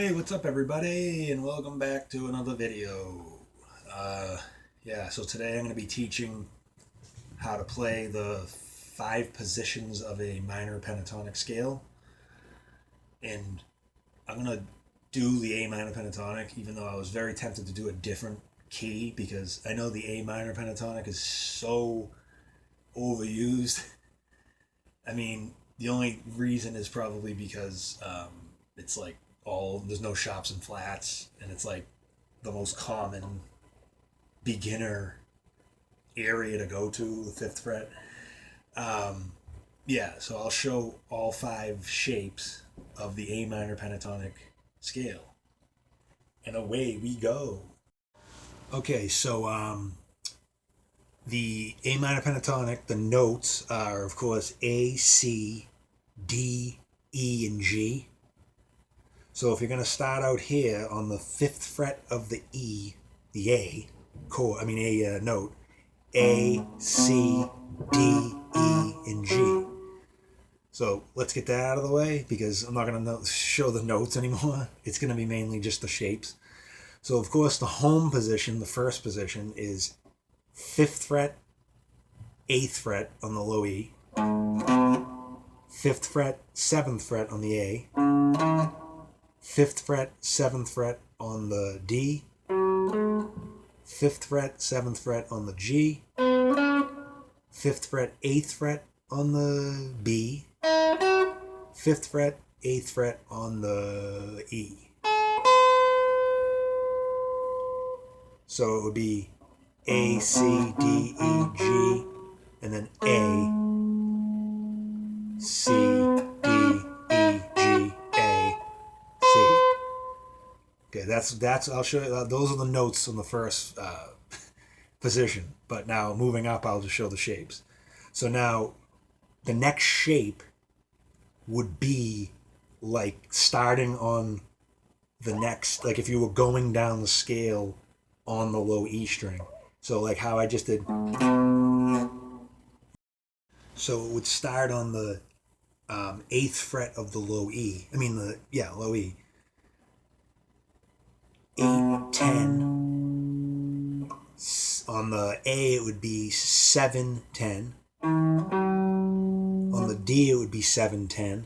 Hey, what's up everybody, and welcome back to another video. So today I'm going to be teaching how to play the 5 positions of a minor pentatonic scale. And I'm going to do the A minor pentatonic, even though I was very tempted to do a different key, because I know the A minor pentatonic is so overused. I mean, the only reason is probably because it's like there's no sharps and flats, and it's like the most common beginner area to go to, the 5th fret. So I'll show all 5 shapes of the A minor pentatonic scale, and away we go. Okay, so the A minor pentatonic, the notes are, of course, A, C, D, E, and G. So if you're going to start out here on the 5th fret of the E, the A note, A, C, D, E, and G. So let's get that out of the way, because I'm not going to show the notes anymore. It's going to be mainly just the shapes. So of course the home position, the first position, is 5th fret, 8th fret on the low E, 5th fret, 7th fret on the A, 5th fret, 7th fret on the D, 5th fret, 7th fret on the G, 5th fret, 8th fret on the B, 5th fret, 8th fret on the E. So it would be A, C, D, E, G, and then A, C, D, E, G, A, C. Okay, that's. I'll show you. Those are the notes on the first position. But now moving up, I'll just show the shapes. So now, the next shape would be like starting on the next, like if you were going down the scale on the low E string. So like how I just did. So it would start on the 8th fret of the low E. Low E. 8, 10. On the A, it would be 7, 10. On the D, it would be 7, 10.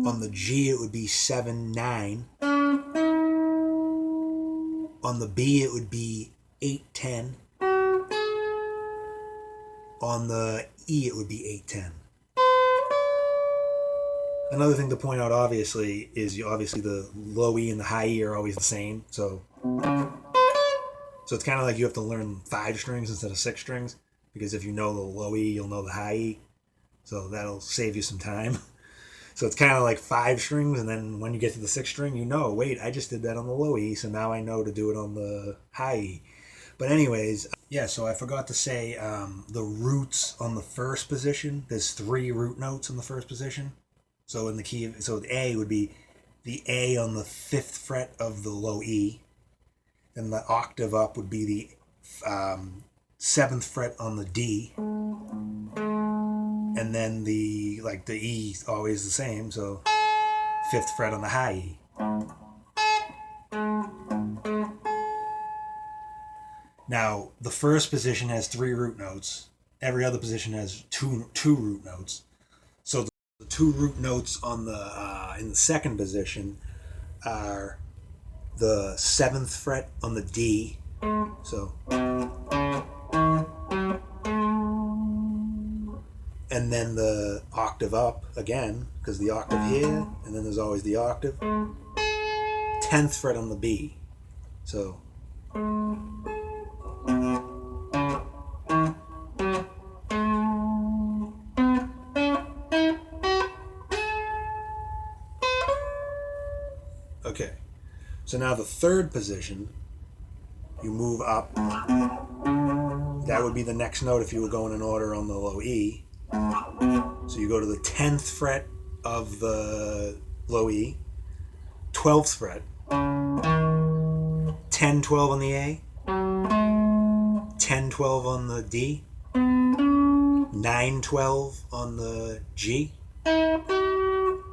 On the G, it would be 7, 9. On the B, it would be 8, 10. On the E, it would be 8, 10. Another thing to point out, obviously, is the low E and the high E are always the same. So it's kind of like you have to learn 5 strings instead of 6 strings, because if you know the low E, you'll know the high E. So that'll save you some time. So it's kind of like 5 strings, and then when you get to the 6th string, wait, I just did that on the low E, so now I know to do it on the high E. But anyways, so I forgot to say the roots on the first position. There's 3 root notes in the first position. So in the key, the A would be the A on the 5th fret of the low E. Then the octave up would be the 7th fret on the D. And then the E is always the same, so 5th fret on the high E. Now, the first position has 3 root notes. Every other position has two root notes. So the 2 root notes on the in the second position are the 7th fret on the D. So, and then the octave up again, because the octave here, and then there's always the octave. 10th fret on the B. So. Okay, so now the third position, you move up. That would be the next note if you were going in order on the low E. So you go to the 10th fret of the low E, 12th fret, 10, 12 on the A, 10, 12 on the D, 9, 12 on the G,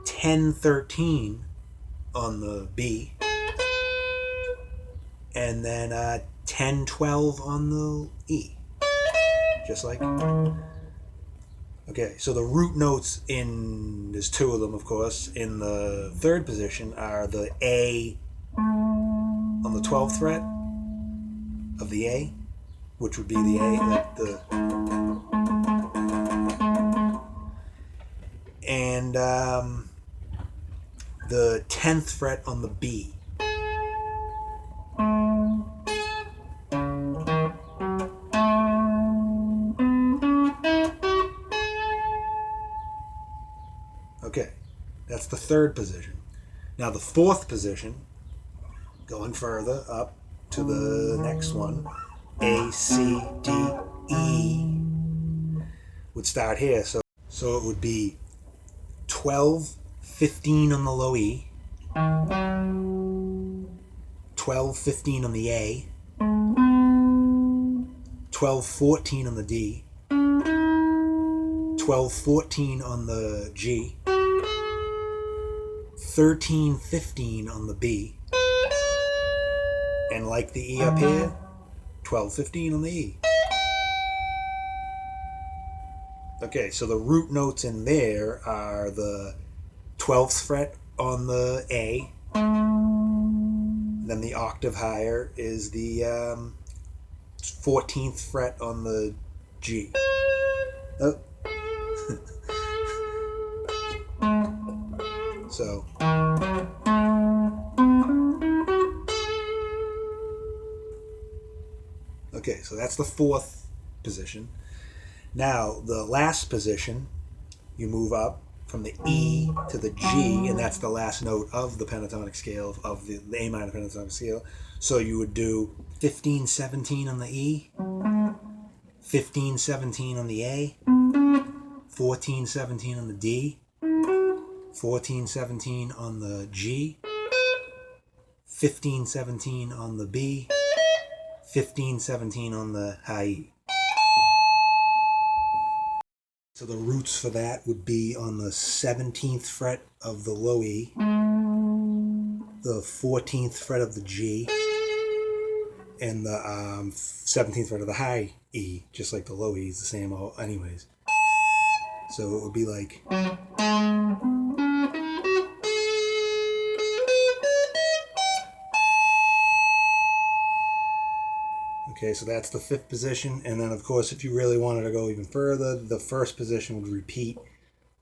10-13 on the B, and then 10-12 on the E, just like. Okay, so the root notes there's two of them, of course, in the third position are the A on the 12th fret of the A, which would be the A, and the 10th fret on the B. Okay, that's the third position. Now the fourth position, going further up to the next one, A, C, D, E, would start here. So it would be 12-15 on the low E, 12-15 on the A, 12-14 on the D, 12-14 on the G, 13-15 on the B, and like the E up here, 12-15 on the E. Okay, so the root notes in there are the 12th fret on the A, then the octave higher is the 14th fret on the G. Oh. So okay, so that's the fourth position. Now the last position, you move up from the E to the G, and that's the last note of the pentatonic scale, of the A minor pentatonic scale. So you would do 15-17 on the E, 15-17 on the A, 14-17 on the D, 14-17 on the G, 15-17 on the B, 15-17 on the high E. So the roots for that would be on the 17th fret of the low E, the 14th fret of the G, and the 17th fret of the high E, just like the low E is the same anyways. So it would be like... Okay, so that's the fifth position, and then of course if you really wanted to go even further, the first position would repeat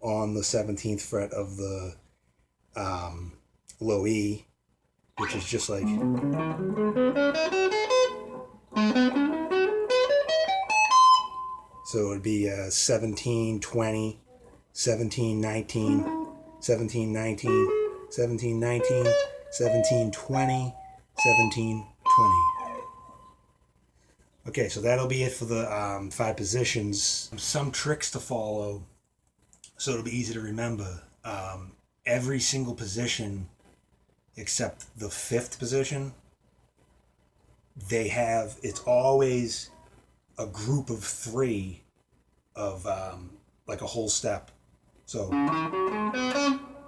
on the 17th fret of the low E, which is just like... So it would be 17-20, 17-19, 17-19, 17-19, 17-20, 17-20. Okay, so that'll be it for the 5 positions. Some tricks to follow so it'll be easy to remember. Every single position except the 5th position, it's always a group of 3 of like a whole step. So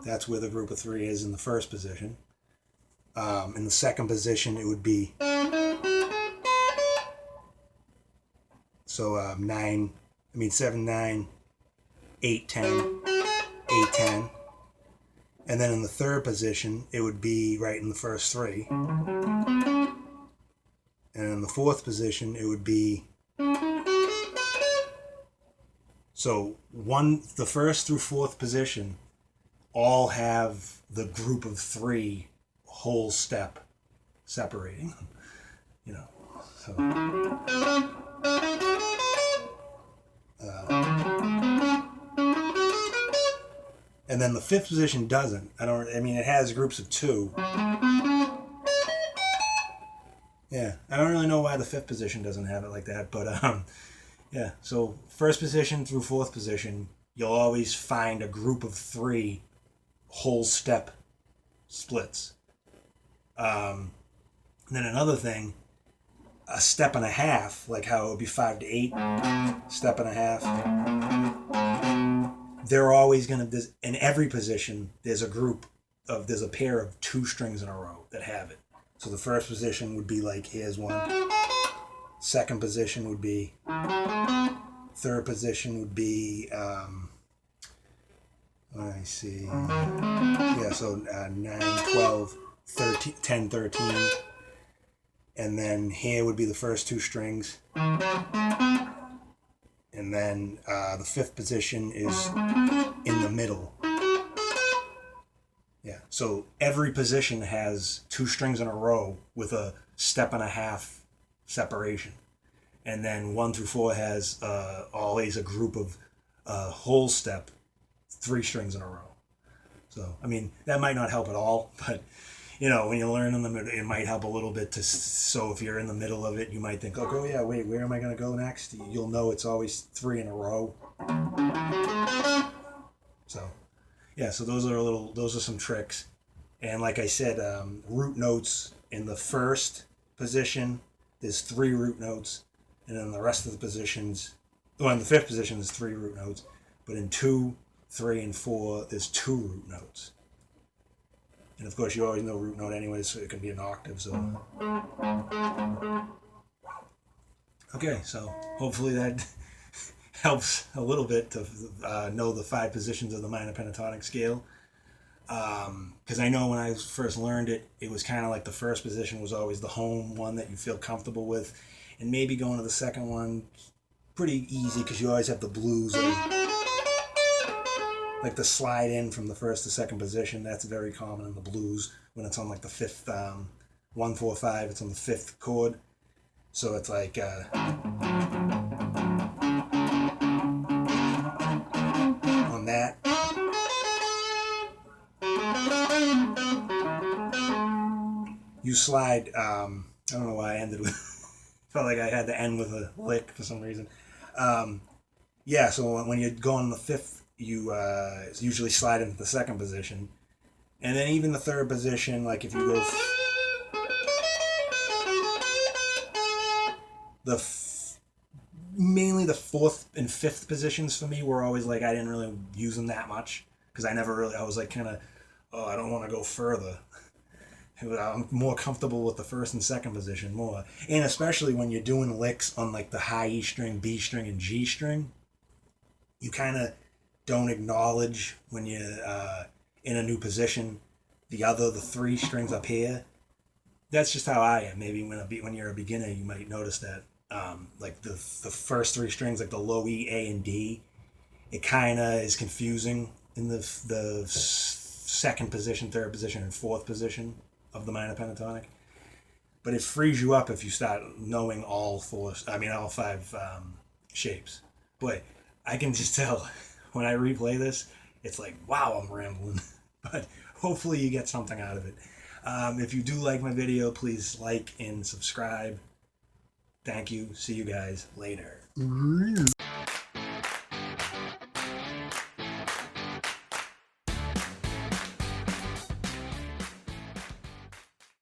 that's where the group of 3 is in the first position. In the second position, it would be... So 7-9, 8-10, 8-10. And then in the third position, it would be right in the first 3. And in the fourth position, it would be... So the first through fourth position all have the group of 3 whole step separating them, so... and then the 5th position doesn't. It has groups of 2. Yeah, I don't really know why the 5th position doesn't have it like that, but yeah. So first position through 4th position, you'll always find a group of 3 whole step splits. And then another thing, a step and a half, like how it would be 5-8, step and a half. they're always going to, in every position, there's a pair of 2 strings in a row that have it. So the first position would be like, here's one. Second position would be, third position would be, let me see. Yeah, so 9, 12, 13, 10, 13. And then here would be the first 2 strings. And then the 5th position is in the middle. Yeah, so every position has 2 strings in a row with a 1.5 steps separation. And then 1 through 4 has always a group of whole step, 3 strings in a row. So, I mean, that might not help at all, but, you know, when you learn in the middle, it might help a little bit so if you're in the middle of it, you might think, oh yeah, wait, where am I going to go next? You'll know it's always 3 in a row. So, yeah, so those are some tricks. And like I said, root notes in the first position, there's 3 root notes. And then the rest of the positions, well, in the 5th position, there's 3 root notes. But in 2, 3, and 4, there's 2 root notes. And of course, you always know root note anyway, so it can be an octave. So, okay, so hopefully that helps a little bit to know the 5 positions of the minor pentatonic scale. Because I know when I first learned it, it was kind of like the first position was always the home one that you feel comfortable with. And maybe going to the second one, pretty easy because you always have the blues. Like the slide in from the first to second position, that's very common in the blues when it's on like the 5th, 1, 4, 5, it's on the 5th chord. So it's like, on that. You slide, I don't know why I ended with, felt like I had to end with a lick for some reason. Yeah, so when you go on the 5th, you usually slide into the second position. And then even the third position, like if you go... mainly the 4th and 5th positions for me were always like, I didn't really use them that much. Because I was like kind of, I don't want to go further. I'm more comfortable with the first and second position more. And especially when you're doing licks on like the high E string, B string, and G string, you kind of don't acknowledge when you're in a new position the 3 strings up here. That's just how I am. Maybe when you're a beginner, you might notice that. Like the first 3 strings, like the low E, A, and D, it kind of is confusing in the second position, third position, and 4th position of the minor pentatonic. But it frees you up if you start knowing all 5 shapes. Boy, I can just tell when I replay this, it's like, wow, I'm rambling. But hopefully you get something out of it. If you do like my video, please like and subscribe. Thank you. See you guys later.